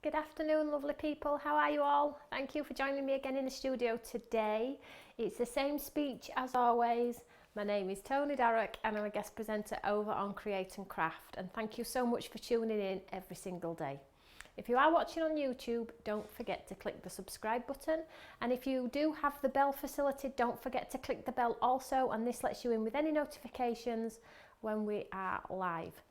Good afternoon, lovely people. How are you all? Thank you for joining me again in the studio today. It's the same speech as always. My name is Tony Darroch and I'm a guest presenter over on Create and Craft, and thank you so much for tuning in every single day. If you are watching on YouTube, don't forget to click the subscribe button, and if you do have the bell facility, don't forget to click the bell also, and this lets you in with any notifications when we are live.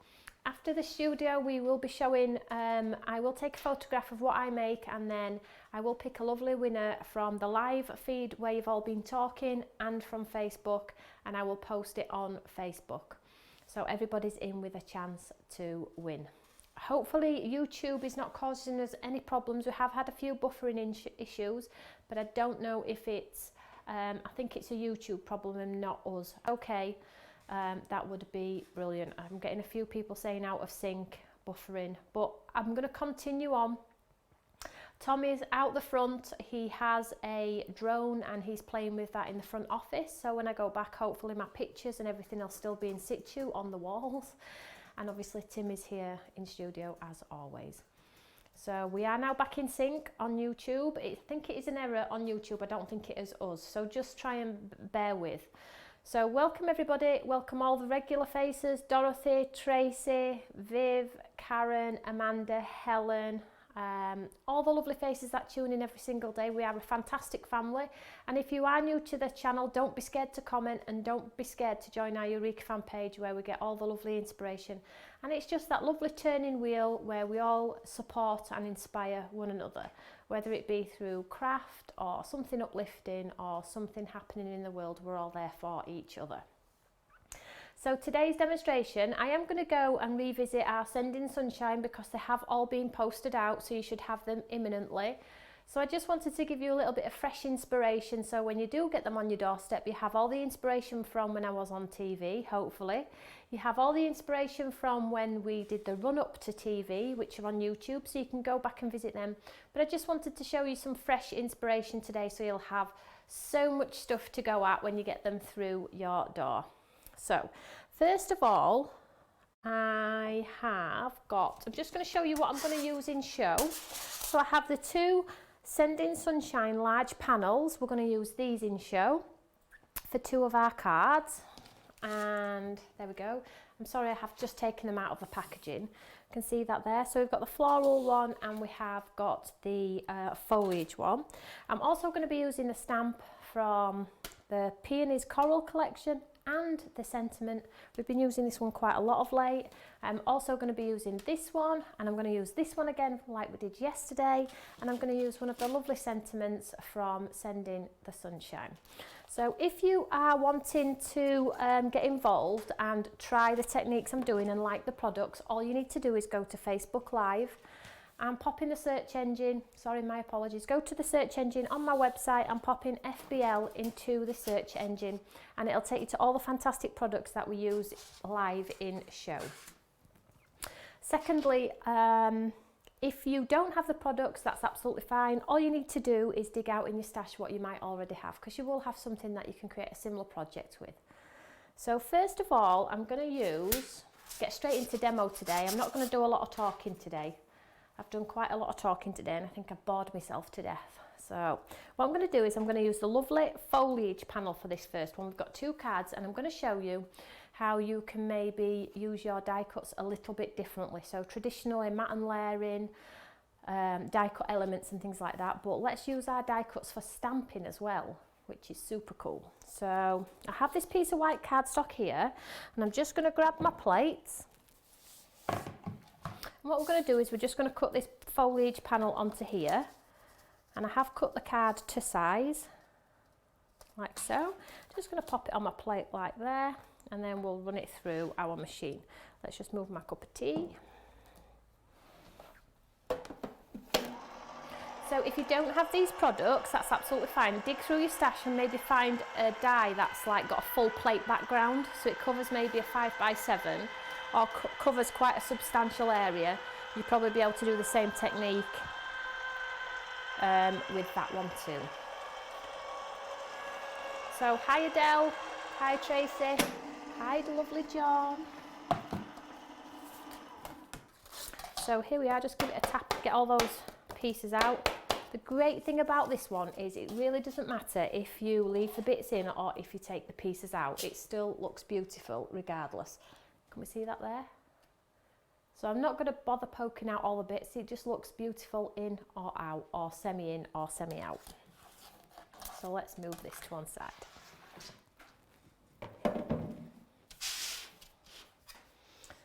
After the studio, we will be showing, I will take a photograph of what I make, and then I will pick a lovely winner from the live feed where you've all been talking and from Facebook, and I will post it on Facebook. So everybody's in with a chance to win. Hopefully YouTube is not causing us any problems. We have had a few buffering issues, but I don't know if it's, I think it's a YouTube problem and not us. Okay. That would be brilliant. I'm getting a few people saying out of sync, buffering, but I'm going to continue on. Tommy's out the front. He has a drone and he's playing with that in the front office. So when I go back, hopefully my pictures and everything will still be in situ on the walls. And obviously Tim is here in studio as always. So we are now back in sync on YouTube. I think it is an error on YouTube. I don't think it is us. So just try and bear with. So welcome everybody, welcome all the regular faces, Dorothy, Tracy, Viv, Karen, Amanda, Helen, all the lovely faces that tune in every single day. We are a fantastic family, and if you are new to the channel, don't be scared to comment and don't be scared to join our Eureka fan page where we get all the lovely inspiration, and it's just that lovely turning wheel where we all support and inspire one another, whether it be through craft or something uplifting or something happening in the world. We're all there for each other. So today's demonstration, I am going to go and revisit our Sending Sunshine because they have all been posted out, so you should have them imminently. So I just wanted to give you a little bit of fresh inspiration, so when you do get them on your doorstep, you have all the inspiration from when I was on TV, hopefully. You have all the inspiration from when we did the run-up to TV, which are on YouTube, so you can go back and visit them. But I just wanted to show you some fresh inspiration today, so you'll have so much stuff to go at when you get them through your door. So, first of all, I'm just going to show you what I'm going to use in show. So I have the two Sending Sunshine large panels. We're going to use these in show for two of our cards. And there we go. I'm sorry, I have just taken them out of the packaging. You can see that there. So we've got the floral one and we have got the foliage one. I'm also going to be using a stamp from the Peonies Coral collection and the Sentiment. We've been using this one quite a lot of late. I'm also going to be using this one, and I'm going to use this one again like we did yesterday, and I'm going to use one of the lovely sentiments from Sending the Sunshine. So if you are wanting to get involved and try the techniques I'm doing and like the products, all you need to do is go to Facebook Live and pop in the search engine, sorry, my apologies, go to the search engine on my website and pop in FBL into the search engine, and it'll take you to all the fantastic products that we use live in show. Secondly, if you don't have the products, that's absolutely fine. All you need to do is dig out in your stash what you might already have, because you will have something that you can create a similar project with. So first of all, I'm going to get straight into demo today. I'm not going to do a lot of talking today. I've done quite a lot of talking today and I think I've bored myself to death. So what I'm going to do is I'm going to use the lovely foliage panel for this first one. We've got two cards and I'm going to show you how you can maybe use your die cuts a little bit differently. So traditionally matte and layering, die cut elements and things like that, but let's use our die cuts for stamping as well, which is super cool. So I have this piece of white cardstock here and I'm just going to grab my plates. And what we're going to do is we're just going to cut this foliage panel onto here, and I have cut the card to size like so. Just going to pop it on my plate like there, and then we'll run it through our machine. Let's just move my cup of tea. So if you don't have these products, that's absolutely fine. Dig through your stash and maybe find a die that's like got a full plate background, so it covers maybe a 5x7 or covers quite a substantial area. You'll probably be able to do the same technique with that one too. So hi Adele, hi Tracy, hi the lovely John. So here we are, just give it a tap get all those pieces out. The great thing about this one is it really doesn't matter if you leave the bits in or if you take the pieces out. It still looks beautiful regardless. Can we see that there? So I'm not going to bother poking out all the bits. It just looks beautiful in or out, or semi in or semi out. So let's move this to one side.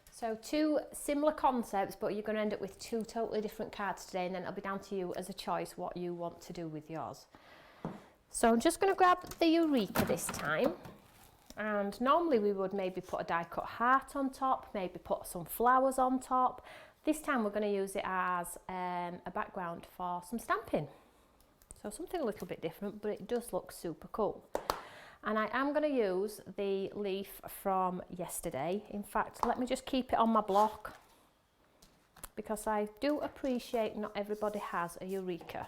So two similar concepts, but you're going to end up with two totally different cards today, and then it'll be down to you as a choice what you want to do with yours. So I'm just going to grab the Eureka this time, and normally we would maybe put a die cut heart on top, maybe put some flowers on top. This time we're going to use it as a background for some stamping. So something a little bit different, but it does look super cool. And I am going to use the leaf from yesterday. In fact, let me just keep it on my block, because I do appreciate not everybody has a Eureka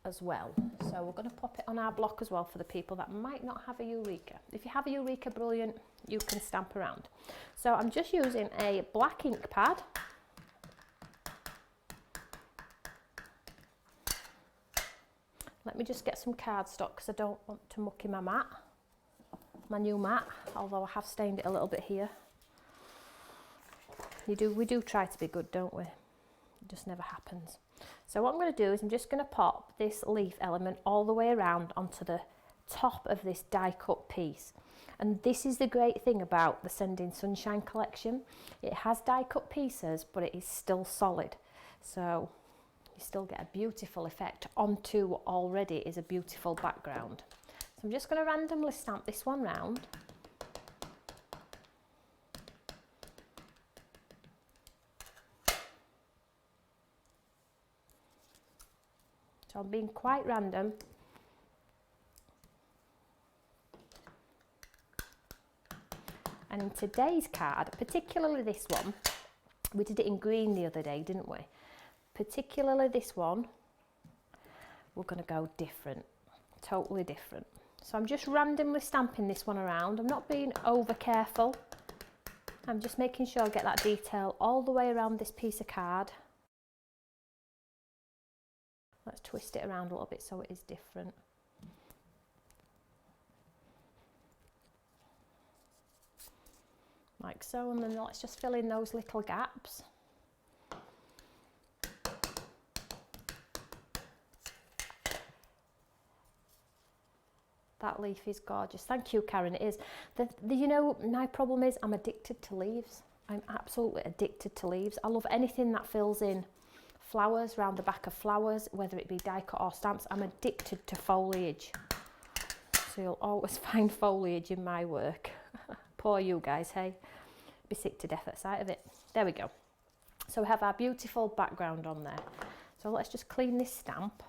as well. So we're going to pop it on our block as well for the people that might not have a Eureka. If you have a Eureka, brilliant, you can stamp around. So I'm just using a black ink pad. Let me just get some cardstock because I don't want to mucky my mat, my new mat, although I have stained it a little bit here. We do try to be good, don't we? It just never happens. So what I'm going to do is I'm just going to pop this leaf element all the way around onto the top of this die cut piece. And this is the great thing about the Sending Sunshine collection. It has die cut pieces, but it is still solid. So you still get a beautiful effect onto already is a beautiful background. So I'm just going to randomly stamp this one round. So I'm being quite random. And in today's card, particularly this one, we did it in green the other day, didn't we? Particularly this one, we're going to go different, totally different. So I'm just randomly stamping this one around. I'm not being over careful. I'm just making sure I get that detail all the way around this piece of card. Let's twist it around a little bit so it is different. Like so, and then let's just fill in those little gaps. That leaf is gorgeous. Thank you, Karen. It is. You know, my problem is I'm addicted to leaves. I'm absolutely addicted to leaves. I love anything that fills in flowers, round the back of flowers, whether it be die cut or stamps. I'm addicted to foliage. So you'll always find foliage in my work. Poor you guys, hey? Be sick to death at sight of it. There we go. So we have our beautiful background on there. So let's just clean this stamp.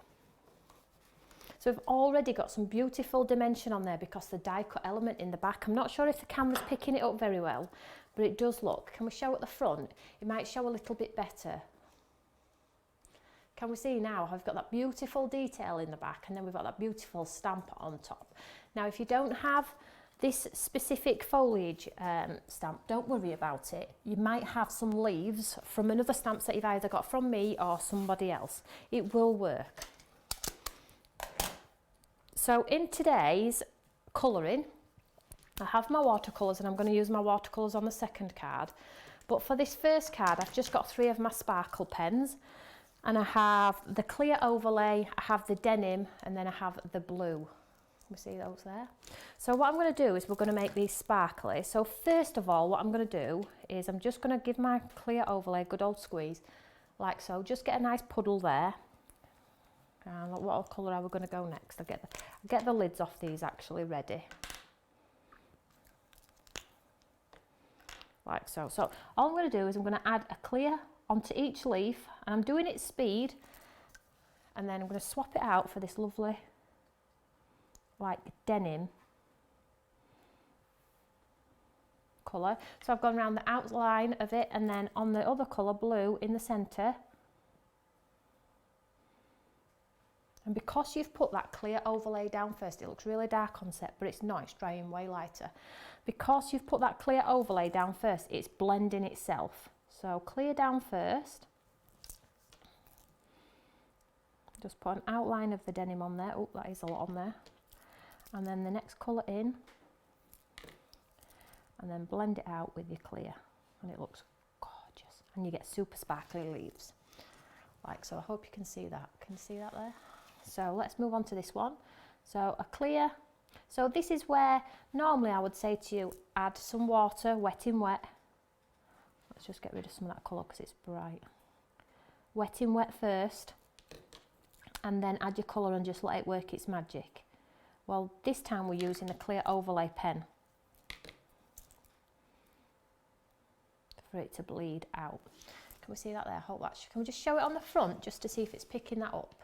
So we've already got some beautiful dimension on there because the die cut element in the back. I'm not sure if the camera's picking it up very well, but it does look. Can we show at the front? It might show a little bit better. Can we see now? I've got that beautiful detail in the back, and then we've got that beautiful stamp on top. Now, if you don't have this specific foliage stamp, don't worry about it. You might have some leaves from another stamp that you've either got from me or somebody else. It will work. So in today's colouring, I have my watercolours, and I'm going to use my watercolours on the second card. But for this first card, I've just got 3 of my sparkle pens, and I have the clear overlay, I have the denim, and then I have the blue. You see those there? So what I'm going to do is we're going to make these sparkly. So first of all, what I'm going to do is I'm just going to give my clear overlay a good old squeeze, like so. Just get a nice puddle there. And what colour are we going to go next? I'll get the lids off these actually ready. Like so. So all I'm going to do is I'm going to add a clear onto each leaf, and I'm doing it speed, and then I'm going to swap it out for this lovely like denim colour. So I've gone around the outline of it, and then on the other colour, blue, in the centre. And because you've put that clear overlay down first, it looks really dark on set, but it's not, it's drying way lighter. Because you've put that clear overlay down first, it's blending itself. So clear down first. Just put an outline of the denim on there. Oh, that is a lot on there. And then the next colour in. And then blend it out with your clear. And it looks gorgeous. And you get super sparkly leaves. Like so. I hope you can see that. Can you see that there? So let's move on to this one. So a clear. So this is where normally I would say to you, add some water, wet in wet. Let's just get rid of some of that colour because it's bright. Wet in wet first. And then add your colour and just let it work its magic. Well, this time we're using a clear overlay pen for it to bleed out. Can we see that there? Hold that. Can we just show it on the front just to see if it's picking that up?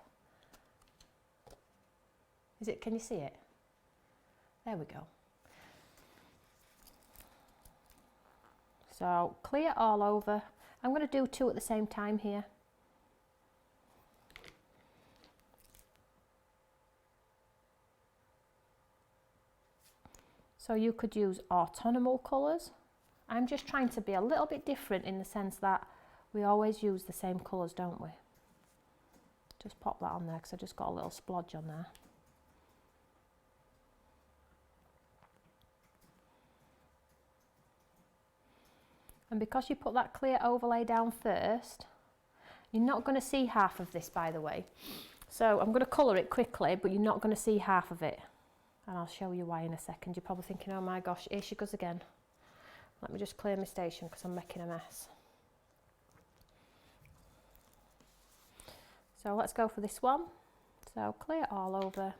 Is it? Can you see it? There we go. So clear all over. I'm going to do two at the same time here. So you could use autumnal colours. I'm just trying to be a little bit different in the sense that we always use the same colours, don't we? Just pop that on there because I just got a little splodge on there. And because you put that clear overlay down first, you're not going to see half of this, by the way. So I'm going to colour it quickly, but you're not going to see half of it. And I'll show you why in a second. You're probably thinking, oh my gosh, here she goes again. Let me just clear my station because I'm making a mess. So let's go for this one. So clear all over.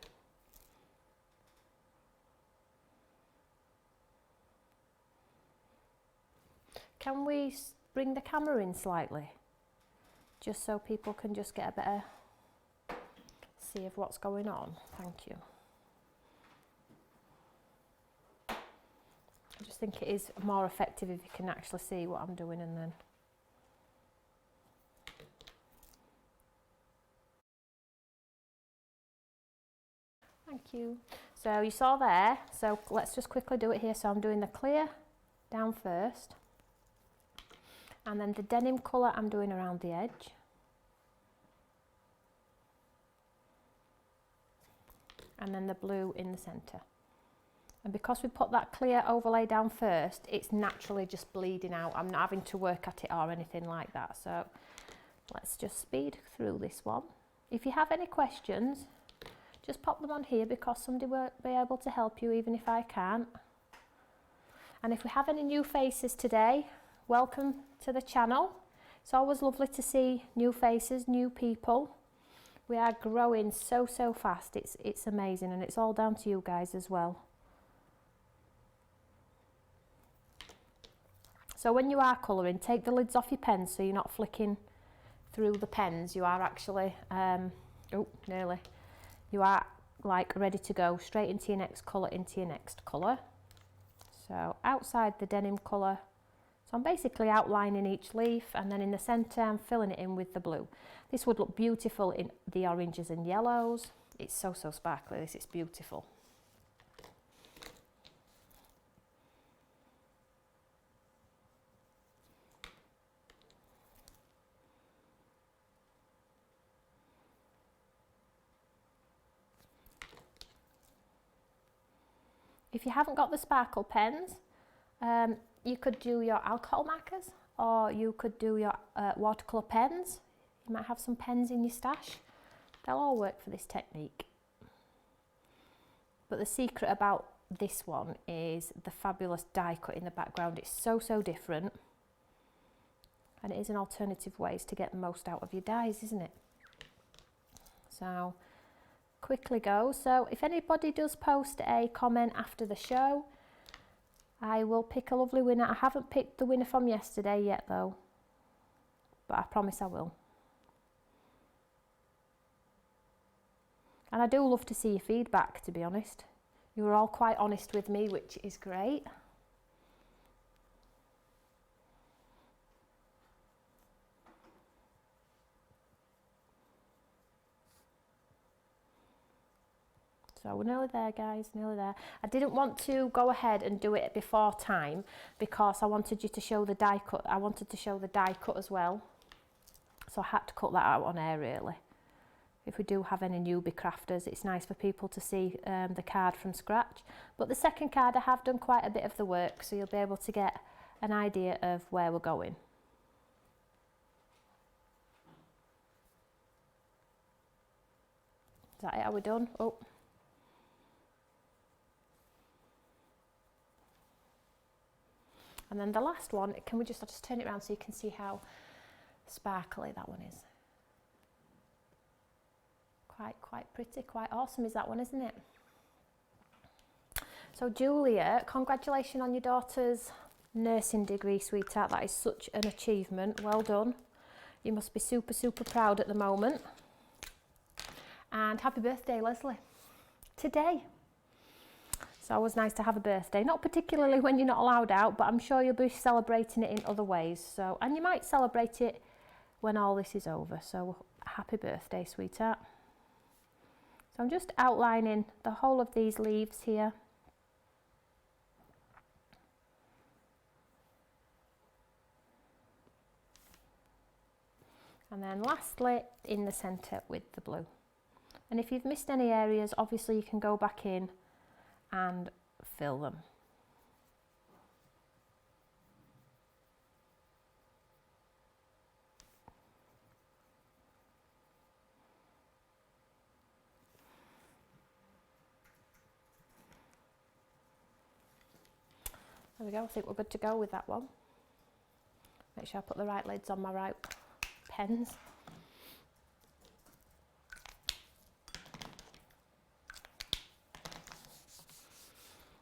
Can we bring the camera in slightly? Just so people can just get a better see of what's going on. Thank you. I just think it is more effective if you can actually see what I'm doing and then. Thank you. So you saw there, so let's just quickly do it here. So I'm doing the clear down first. And then the denim colour I'm doing around the edge. And then the blue in the centre. And because we put that clear overlay down first, it's naturally just bleeding out. I'm not having to work at it or anything like that. So let's just speed through this one. If you have any questions, just pop them on here because somebody will be able to help you even if I can't. And if we have any new faces today, welcome to the channel. It's always lovely to see new faces, new people. We are growing so fast. It's amazing, and it's all down to you guys as well. So when you are colouring, take the lids off your pens so you're not flicking through the pens. You are actually, oh, nearly. You are like ready to go straight into your next colour, into your next colour. So outside the denim colour, so I'm basically outlining each leaf, and then in the centre I'm filling it in with the blue. This would look beautiful in the oranges and yellows. It's so sparkly, this is beautiful. If you haven't got the sparkle pens, you could do your alcohol markers, or you could do your watercolour pens. You might have some pens in your stash. They'll all work for this technique. But the secret about this one is the fabulous die cut in the background. It's so different, and it is an alternative ways to get the most out of your dies, isn't it? So quickly go. So if anybody does post a comment after the show, I will pick a lovely winner. I haven't picked the winner from yesterday yet though, but I promise I will. And I do love to see your feedback, to be honest. You were all quite honest with me, which is great. So we're nearly there, guys, nearly there. I didn't want to go ahead and do it before time because I wanted you to show the die cut. I wanted to show the die cut as well. So I had to cut that out on air, really. if we do have any newbie crafters, it's nice for people to see the card from scratch. But the second card I have done quite a bit of the work, so you'll be able to get an idea of where we're going. Is that it? Are we done? Oh. And then the last one, I'll just turn it around so you can see how sparkly that one is. Quite pretty, quite awesome is that one, isn't it? So Julia, congratulations on your daughter's nursing degree, sweetheart. That is such an achievement. Well done. You must be super, super proud at the moment. And happy birthday, Leslie. Today. It's always nice to have a birthday. Not particularly when you're not allowed out, but I'm sure you'll be celebrating it in other ways. So, and you might celebrate it when all this is over. So happy birthday, sweetheart. So I'm just outlining the whole of these leaves here. And then lastly, in the centre with the blue. And if you've missed any areas, obviously you can go back in and fill them. There we go, I think we're good to go with that one. Make sure I put the right lids on my right pens.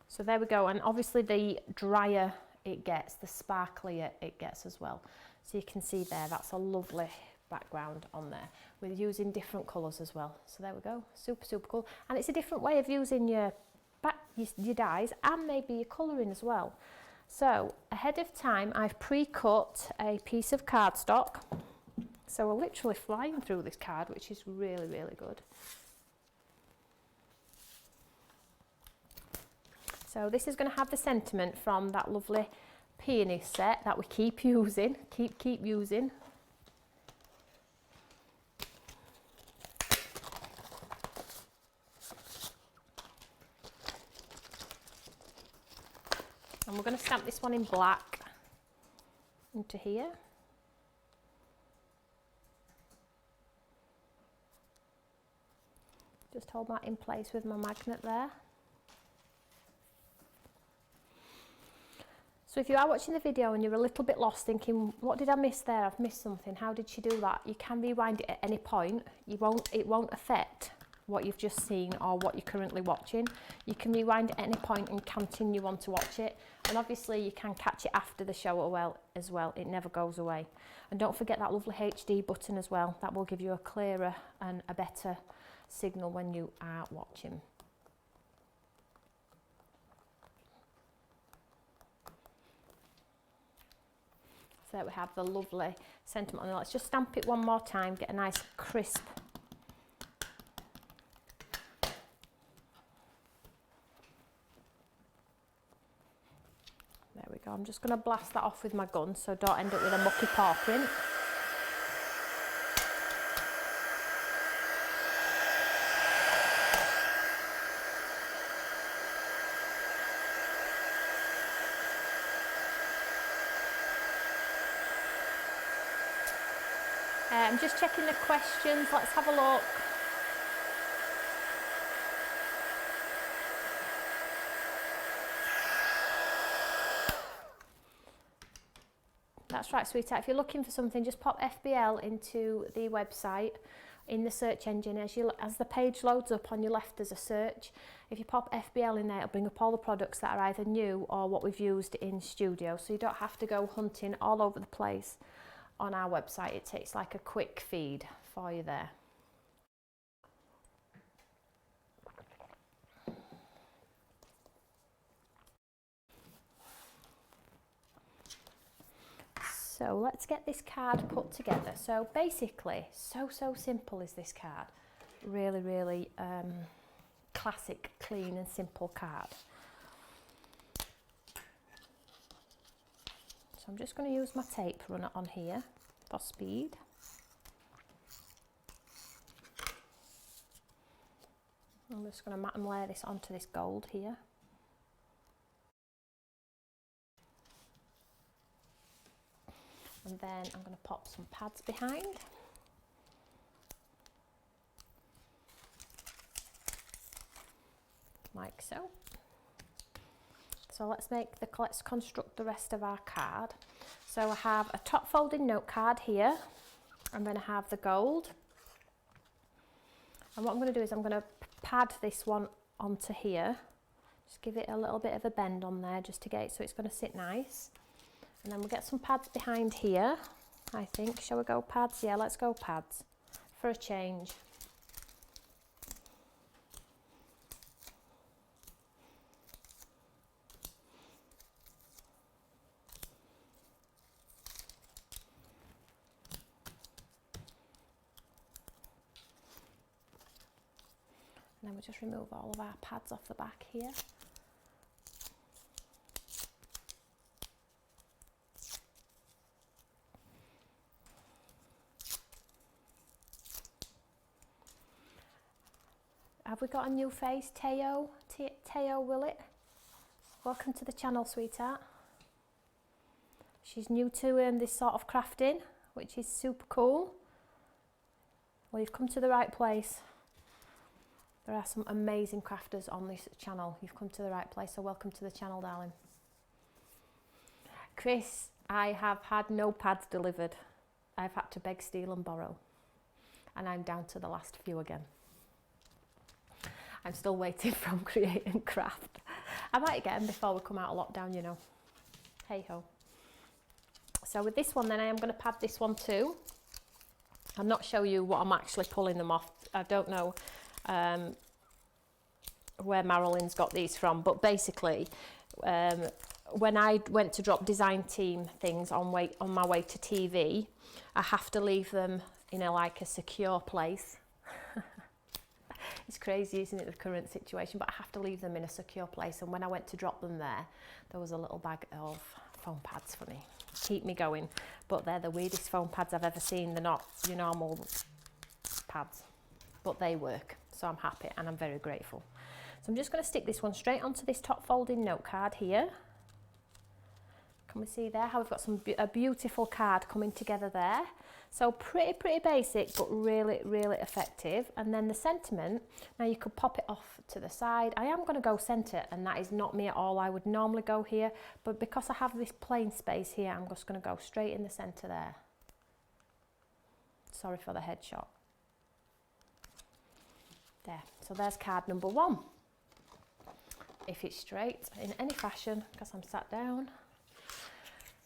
So there we go, and obviously the drier it gets, the sparklier it gets as well. So you can see there, that's a lovely background on there. We're using different colours as well. So there we go, super, super cool. And it's a different way of using your dyes and maybe your colouring as well. So ahead of time, I've pre-cut a piece of cardstock. So we're literally flying through this card, which is really, really good. So this is going to have the sentiment from that lovely peony set that we keep using, keep using. And we're going to stamp this one in black into here. Just hold that in place with my magnet there. So if you are watching the video and you're a little bit lost thinking, what did I miss there? I've missed something. How did she do that? You can rewind it at any point. It won't affect what you've just seen or what you're currently watching. You can rewind at any point and continue on to watch it. And obviously you can catch it after the show as well. It never goes away. And don't forget that lovely HD button as well. That will give you a clearer and a better signal when you are watching. So there we have the lovely sentiment. And let's just stamp it one more time, get a nice crisp. There we go. I'm just going to blast that off with my gun so don't end up with a mucky paw print. I'm just checking the questions. Let's have a look. That's right, sweetheart. If you're looking for something, just pop FBL into the website in the search engine. As the page loads up on your left, there's a search. If you pop FBL in there, it'll bring up all the products that are either new or what we've used in studio. So you don't have to go hunting all over the place. On our website, it takes like a quick feed for you there. So let's get this card put together. So basically, so simple is this card. Really, really classic, clean and simple card. So I'm just going to use my tape runner on here for speed. I'm just going to mat and layer this onto this gold here. And then I'm going to pop some pads behind. Like so. So let's construct the rest of our card. So I have a top folding note card here. I'm going to have the gold. And what I'm going to do is I'm going to pad this one onto here. Just give it a little bit of a bend on there just to get it so it's going to sit nice. And then we'll get some pads behind here, I think. Shall we go pads? Yeah, let's go pads for a change. And then we'll just remove all of our pads off the back here. Have we got a new face? Teo Willett? Welcome to the channel, sweetheart. She's new to this sort of crafting, which is super cool. Well, you've come to the right place. There are some amazing crafters on this channel. You've come to the right place, so welcome to the channel, darling. Chris, I have had no pads delivered. I've had to beg, steal and borrow. And I'm down to the last few again. I'm still waiting from Create and Craft. I might get them before we come out of lockdown, you know. Hey ho. So with this one then, I am going to pad this one too. I'll not show you what I'm actually pulling them off. I don't know where Marilyn's got these from, but basically when I went to drop design team things on my way to TV, I have to leave them in like a secure place. It's crazy, isn't it, the current situation, but I have to leave them in a secure place. And when I went to drop them there was a little bag of foam pads for me. Keep me going. But they're the weirdest foam pads I've ever seen. They're not your normal pads, but they work. So I'm happy and I'm very grateful. So I'm just going to stick this one straight onto this top folding note card here. Can we see there how we've got a beautiful card coming together there? So pretty basic, but really effective. And then the sentiment, now you could pop it off to the side. I am going to go centre, and that is not me at all. I would normally go here, but because I have this plain space here, I'm just going to go straight in the centre there. Sorry for the headshot. There, so there's card number 1. If it's straight in any fashion, because I'm sat down.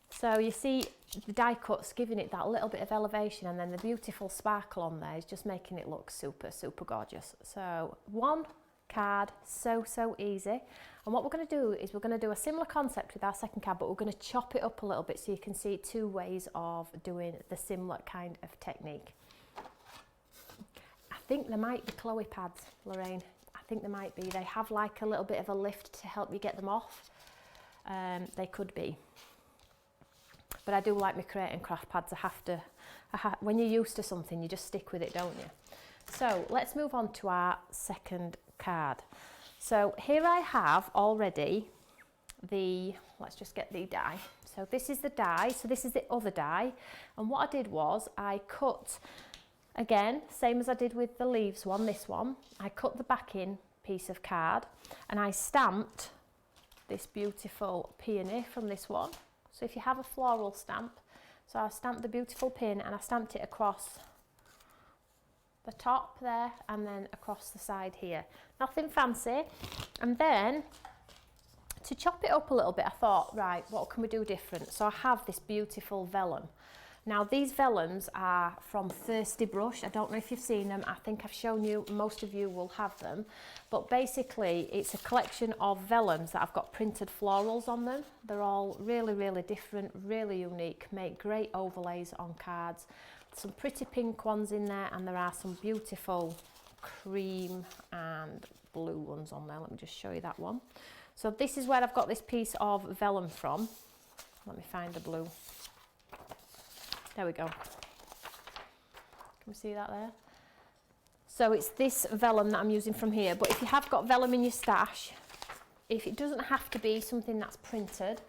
So you see the die cut's giving it that little bit of elevation, and then the beautiful sparkle on there is just making it look super gorgeous. So one card, so easy. And what we're going to do is we're going to do a similar concept with our second card, but we're going to chop it up a little bit so you can see 2 ways of doing the similar kind of technique. I think there might be Chloe pads, Lorraine. I think there might be. They have like a little bit of a lift to help you get them off. They could be. But I do like my Create and Craft pads. When you're used to something, you just stick with it, don't you? So let's move on to our second card. So here I have already let's just get the die. So this is the die, so this is the other die. And what I did was I cut, again, same as I did with the leaves one, this one, I cut the backing piece of card and I stamped this beautiful peony from this one. So if you have a floral stamp, so I stamped the beautiful pin and I stamped it across the top there and then across the side here. Nothing fancy. And then to chop it up a little bit, I thought, right, what can we do different? So I have this beautiful vellum. Now these vellums are from Thirsty Brush. I don't know if you've seen them. I think I've shown you, most of you will have them. But basically it's a collection of vellums that I've got printed florals on them. They're all really different, really unique, make great overlays on cards. Some pretty pink ones in there, and there are some beautiful cream and blue ones on there. Let me just show you that one. So this is where I've got this piece of vellum from. Let me find the blue. There we go. Can we see that there? So it's this vellum that I'm using from here, but if you have got vellum in your stash, if it doesn't have to be something that's printed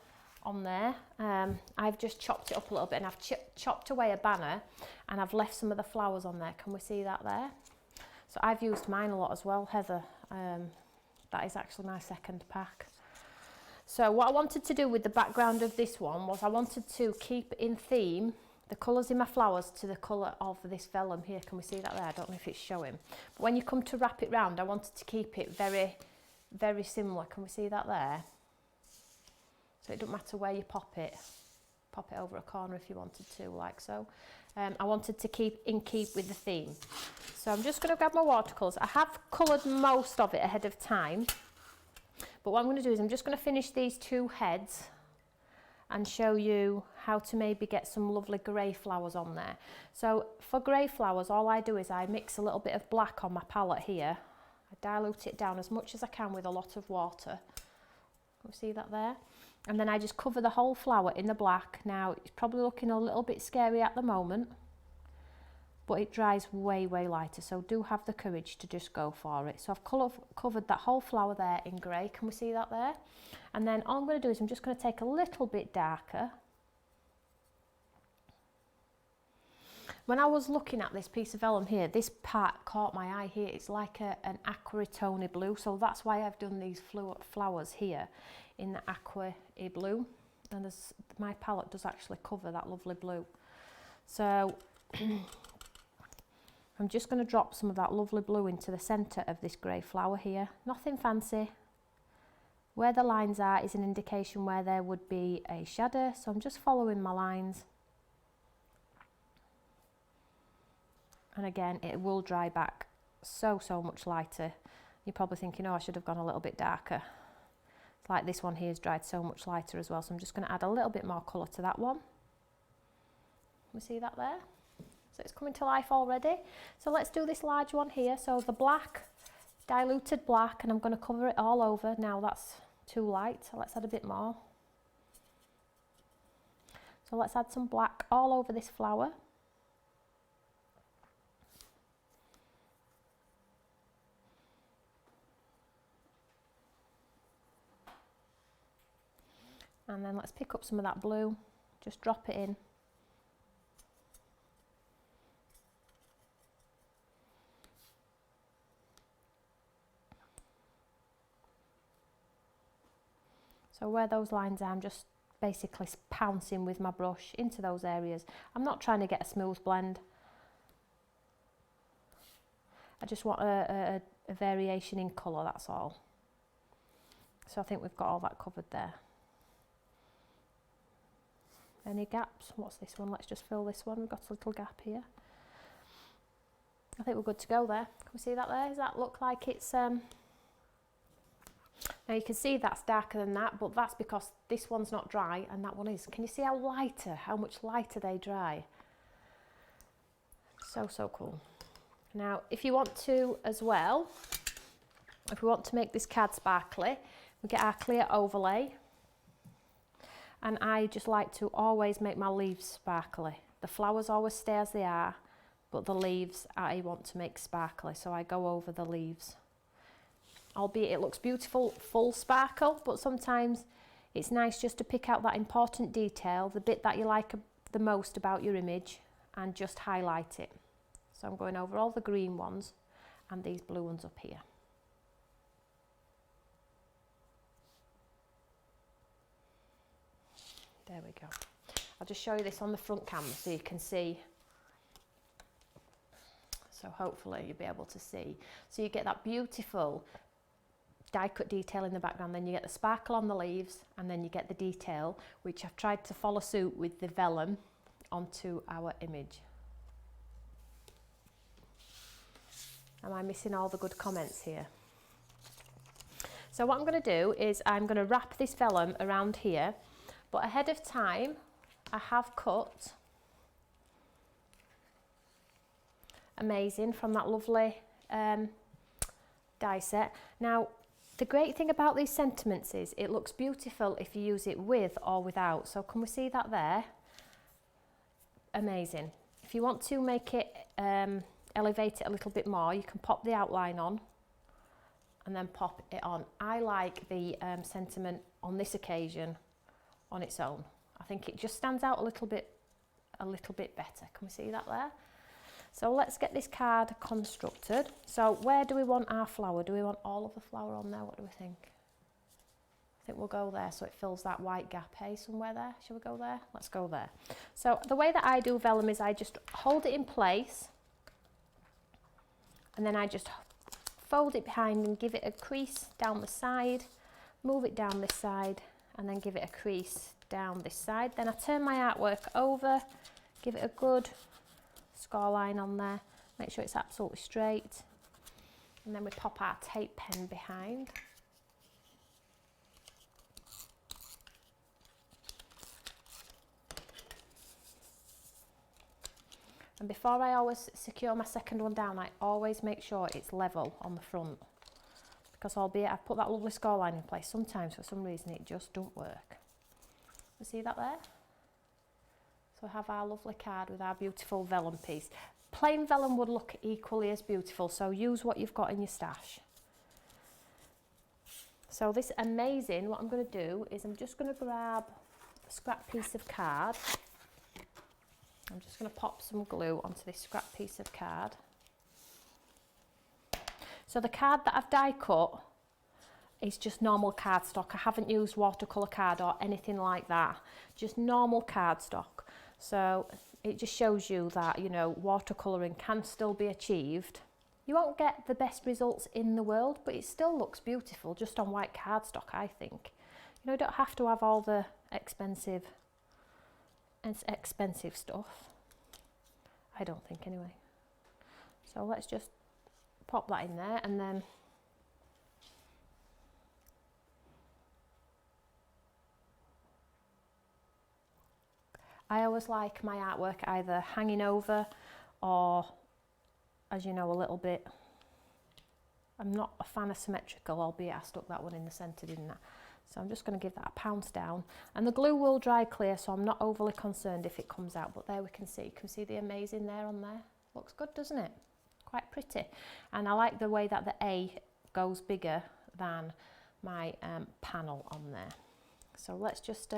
on there, I've just chopped it up a little bit, and I've chopped away a banner, and I've left some of the flowers on there. Can we see that there? So I've used mine a lot as well, Heather. That is actually my second pack. So what I wanted to do with the background of this one was I wanted to keep in theme the colours in my flowers to the colour of this vellum here. Can we see that there? I don't know if it's showing. But when you come to wrap it round, I wanted to keep it very, very similar. Can we see that there? So it doesn't matter where you pop it over a corner if you wanted to, like so. I wanted to keep with the theme. So I'm just going to grab my watercolours. I have coloured most of it ahead of time. But what I'm going to do is I'm just going to finish these two heads and show you how to maybe get some lovely grey flowers on there. So for grey flowers, all I do is I mix a little bit of black on my palette here. I dilute it down as much as I can with a lot of water. Can you see that there? And then I just cover the whole flower in the black. Now, it's probably looking a little bit scary at the moment, but it dries way, way lighter. So do have the courage to just go for it. So I've covered that whole flower there in grey. Can we see that there? And then all I'm going to do is I'm just going to take a little bit darker. When I was looking at this piece of vellum here, this part caught my eye here. It's like an aqua tony blue. So that's why I've done these flowers here in the aqua blue. And my palette does actually cover that lovely blue. So I'm just going to drop some of that lovely blue into the centre of this grey flower here. Nothing fancy. Where the lines are is an indication where there would be a shadow. So I'm just following my lines. And again, it will dry back so much lighter. You're probably thinking, oh, I should have gone a little bit darker. It's like this one here has dried so much lighter as well. So I'm just going to add a little bit more colour to that one. We see that there? So it's coming to life already. So let's do this large one here. So the black, diluted black, and I'm going to cover it all over. Now that's too light, so let's add a bit more. So let's add some black all over this flower. And then let's pick up some of that blue, just drop it in. So where those lines are, I'm just basically pouncing with my brush into those areas. I'm not trying to get a smooth blend. I just want a variation in colour, that's all. So I think we've got all that covered there. Any gaps? What's this one? Let's just fill this one. We've got a little gap here. I think we're good to go there. Can we see that there? Does that look like it's... Now you can see that's darker than that, but that's because this one's not dry and that one is. Can you see how much lighter they dry? So cool. Now, if you want to as well, if we want to make this card sparkly, we get our clear overlay. And I just like to always make my leaves sparkly. The flowers always stay as they are, but the leaves I want to make sparkly, so I go over the leaves. Albeit it looks beautiful, full sparkle, but sometimes it's nice just to pick out that important detail, the bit that you like the most about your image, and just highlight it. So I'm going over all the green ones and these blue ones up here. There we go. I'll just show you this on the front camera so you can see. So hopefully you'll be able to see. So you get that beautiful die cut detail in the background, then you get the sparkle on the leaves, and then you get the detail, which I've tried to follow suit with the vellum onto our image. Am I missing all the good comments here? So what I'm going to do is I'm going to wrap this vellum around here, but ahead of time I have cut Amazing from that lovely die set. Now the great thing about these sentiments is it looks beautiful if you use it with or without. So can we see that there? Amazing. If you want to make it elevate it a little bit more, you can pop the outline on and then pop it on. I like the sentiment on this occasion on its own. I think it just stands out a little bit better. Can we see that there? So let's get this card constructed. So where do we want our flower? Do we want all of the flower on there? What do we think? I think we'll go there so it fills that white gap, hey, somewhere there. Shall we go there? Let's go there. So the way that I do vellum is I just hold it in place and then I just fold it behind and give it a crease down the side, move it down this side and then give it a crease down this side. Then I turn my artwork over, give it a good score line on there, make sure it's absolutely straight, and then we pop our tape pen behind. And before I always secure my second one down, I always make sure it's level on the front, because albeit I've put that lovely score line in place, sometimes for some reason it just don't work. You see that there? So we have our lovely card with our beautiful vellum piece. Plain vellum would look equally as beautiful, so use what you've got in your stash. So this amazing, what I'm going to do is I'm just going to grab a scrap piece of card. I'm just going to pop some glue onto this scrap piece of card. So the card that I've die cut is just normal cardstock. I haven't used watercolour card or anything like that, just normal cardstock. So it just shows you that, you know, watercolouring can still be achieved. You won't get the best results in the world, but it still looks beautiful just on white cardstock, I think. You know, you don't have to have all the expensive stuff. I don't think anyway. So let's just pop that in there and then I always like my artwork either hanging over or, as you know, a little bit. I'm not a fan of symmetrical, albeit I stuck that one in the centre, didn't I? So I'm just going to give that a pounce down, and the glue will dry clear, so I'm not overly concerned if it comes out. But there we can see. You can see the amazing there on there. Looks good, doesn't it? Quite pretty. And I like the way that the A goes bigger than my panel on there. So let's just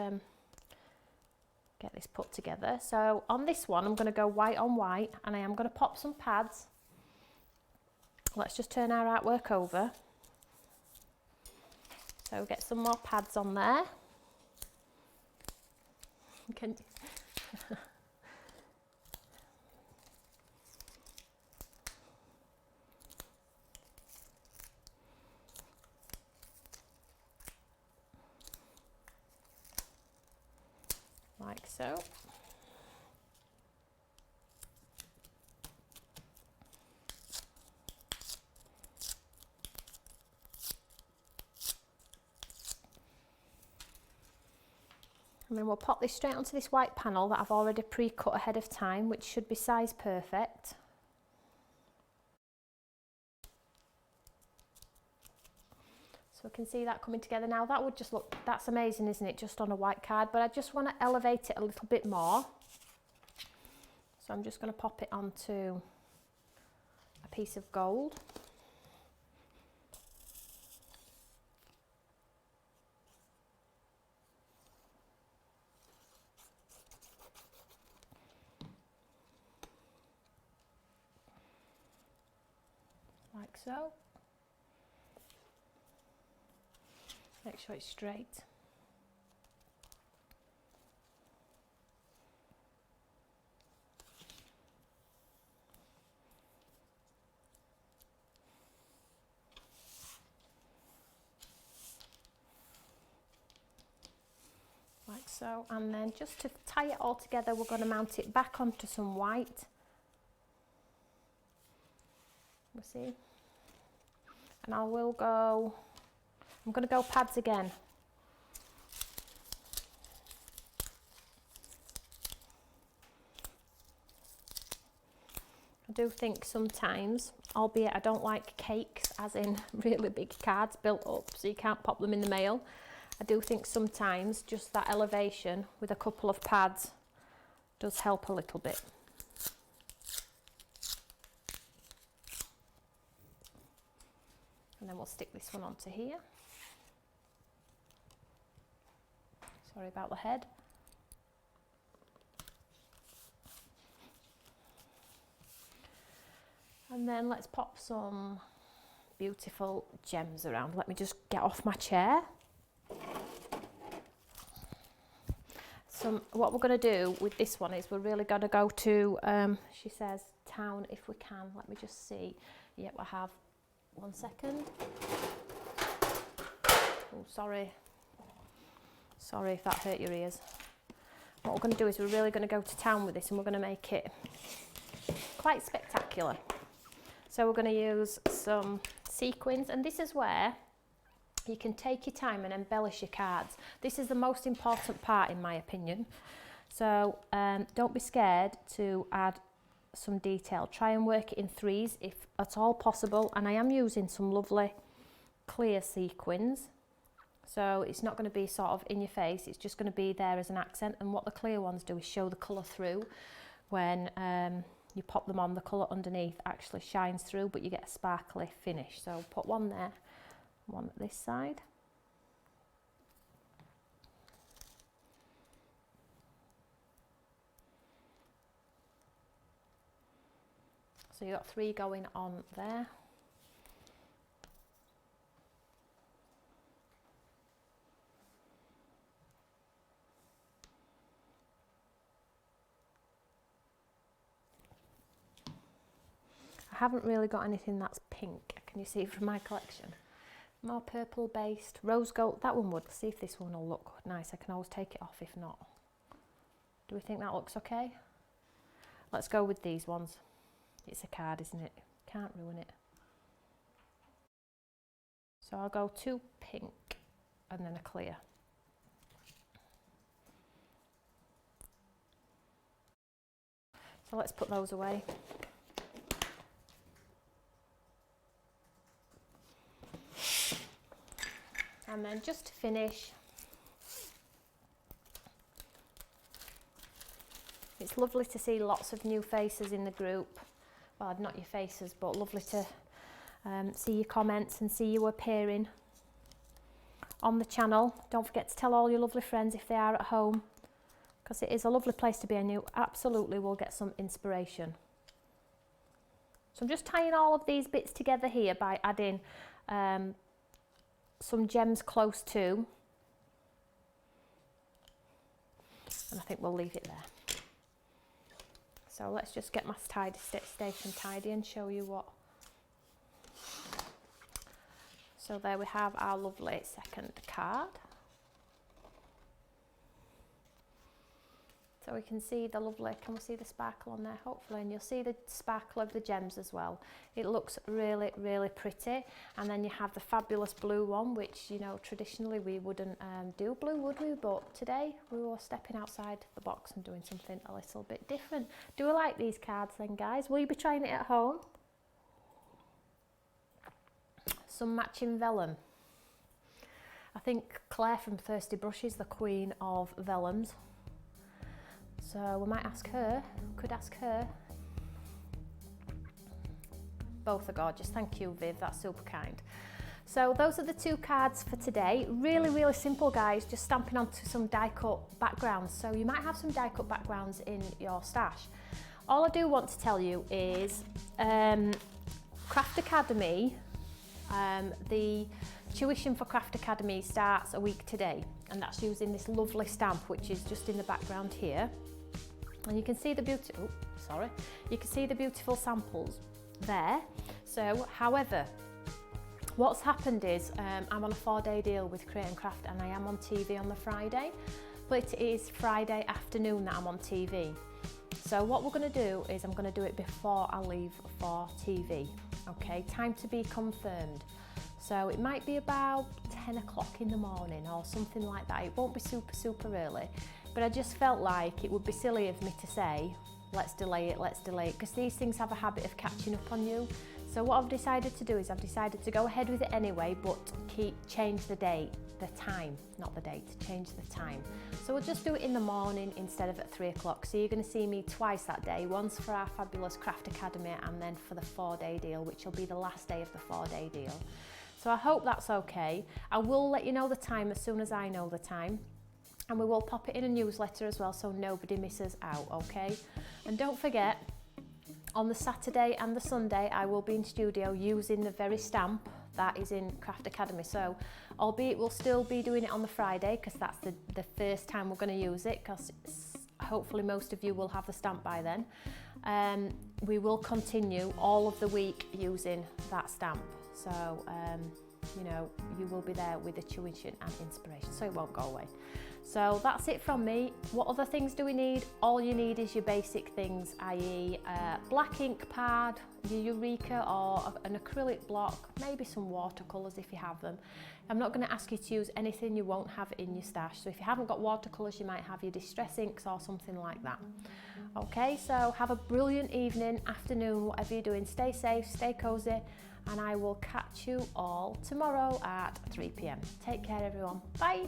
get this put together. So on this one, I'm going to go white on white, and I am going to pop some pads. Let's just turn our artwork over. So get some more pads on there. Like so. And then we'll pop this straight onto this white panel that I've already pre-cut ahead of time, which should be size perfect. So we can see that coming together now. That would just look, that's amazing, isn't it? Just on a white card, but I just want to elevate it a little bit more. So I'm just going to pop it onto a piece of gold. Like so. Make sure it's straight. Like so, and then just to tie it all together, we're going to mount it back onto some white. We'll see. And I'm going to go pads again. I do think sometimes, albeit I don't like cakes, as in really big cards built up so you can't pop them in the mail, I do think sometimes just that elevation with a couple of pads does help a little bit. and then we'll stick this one onto here. Sorry about the head. And then let's pop some beautiful gems around. Let me just get off my chair. What we're going to do with this one is we're really going to go to, she says, town if we can. Let me just see. Yep, I have 1 second. Oh, sorry. Sorry if that hurt your ears. What we're going to do is we're really going to go to town with this, and we're going to make it quite spectacular. So we're going to use some sequins, and this is where you can take your time and embellish your cards. This is the most important part in my opinion. So don't be scared to add some detail. Try and work it in threes if at all possible. And I am using some lovely clear sequins. So it's not going to be sort of in your face, it's just going to be there as an accent. And what the clear ones do is show the colour through. When you pop them on, the colour underneath actually shines through, but you get a sparkly finish. So put one there. One at this side. So you've got 3 going on there. I haven't really got anything that's pink. Can you see from my collection? More purple based, rose gold, that one would. Let's see if this one will look nice. I can always take it off if not. Do we think that looks okay? Let's go with these ones. It's a card, isn't it? Can't ruin it. So I'll go 2 pink and then a clear. So let's put those away. And then just to finish, it's lovely to see lots of new faces in the group. Well, not your faces, but lovely to see your comments and see you appearing on the channel. Don't forget to tell all your lovely friends if they are at home, because it is a lovely place to be and you absolutely will get some inspiration. So I'm just tying all of these bits together here by adding some gems close to, and I think we'll leave it there. So let's just get my tidy station tidy and show you what. So there we have our lovely second card. So we can see the lovely, can we see the sparkle on there hopefully, and you'll see the sparkle of the gems as well. It looks really, really pretty. And then you have the fabulous blue one, which, you know, traditionally we wouldn't do blue, would we? But today we were stepping outside the box and doing something a little bit different. Do you like these cards then, guys? Will you be trying it at home? Some matching vellum. I think Claire from Thirsty Brush is the queen of vellums. So we might ask her, could ask her. Both are gorgeous. Thank you, Viv, that's super kind. So those are the 2 cards for today. Really, really simple, guys, just stamping onto some die cut backgrounds. So you might have some die cut backgrounds in your stash. All I do want to tell you is Craft Academy, the tuition for Craft Academy starts a week today, and that's using this lovely stamp which is just in the background here. And you can see the you can see the beautiful samples there. So, however, what's happened is I'm on a 4-day deal with Create and Craft, and I am on TV on the Friday, but it is Friday afternoon that I'm on TV. So what we're going to do is I'm going to do it before I leave for TV. Okay, time to be confirmed. So it might be about 10 o'clock in the morning or something like that. It won't be super early. But I just felt like it would be silly of me to say, let's delay it, because these things have a habit of catching up on you. So what I've decided to do is I've decided to go ahead with it anyway, but change the date, the time, not the date, change the time. So we'll just do it in the morning instead of at 3 o'clock. So you're going to see me twice that day, once for our fabulous Craft Academy and then for the 4-day deal, which will be the last day of the 4-day deal. So I hope that's okay. I will let you know the time as soon as I know the time. And we will pop it in a newsletter as well so nobody misses out, okay? And don't forget, on the Saturday and the Sunday, I will be in studio using the very stamp that is in Craft Academy. So, albeit we'll still be doing it on the Friday because that's the first time we're going to use it, because hopefully most of you will have the stamp by then. We will continue all of the week using that stamp. So, you know, you will be there with the tuition and inspiration, so it won't go away. So that's it from me. What other things do we need? All you need is your basic things, i.e. black ink pad, your Eureka or an acrylic block, maybe some watercolours if you have them. I'm not going to ask you to use anything you won't have in your stash. So if you haven't got watercolours, you might have your distress inks or something like that. Okay, so have a brilliant evening, afternoon, whatever you're doing. Stay safe, stay cosy, and I will catch you all tomorrow at 3 p.m. Take care, everyone. Bye.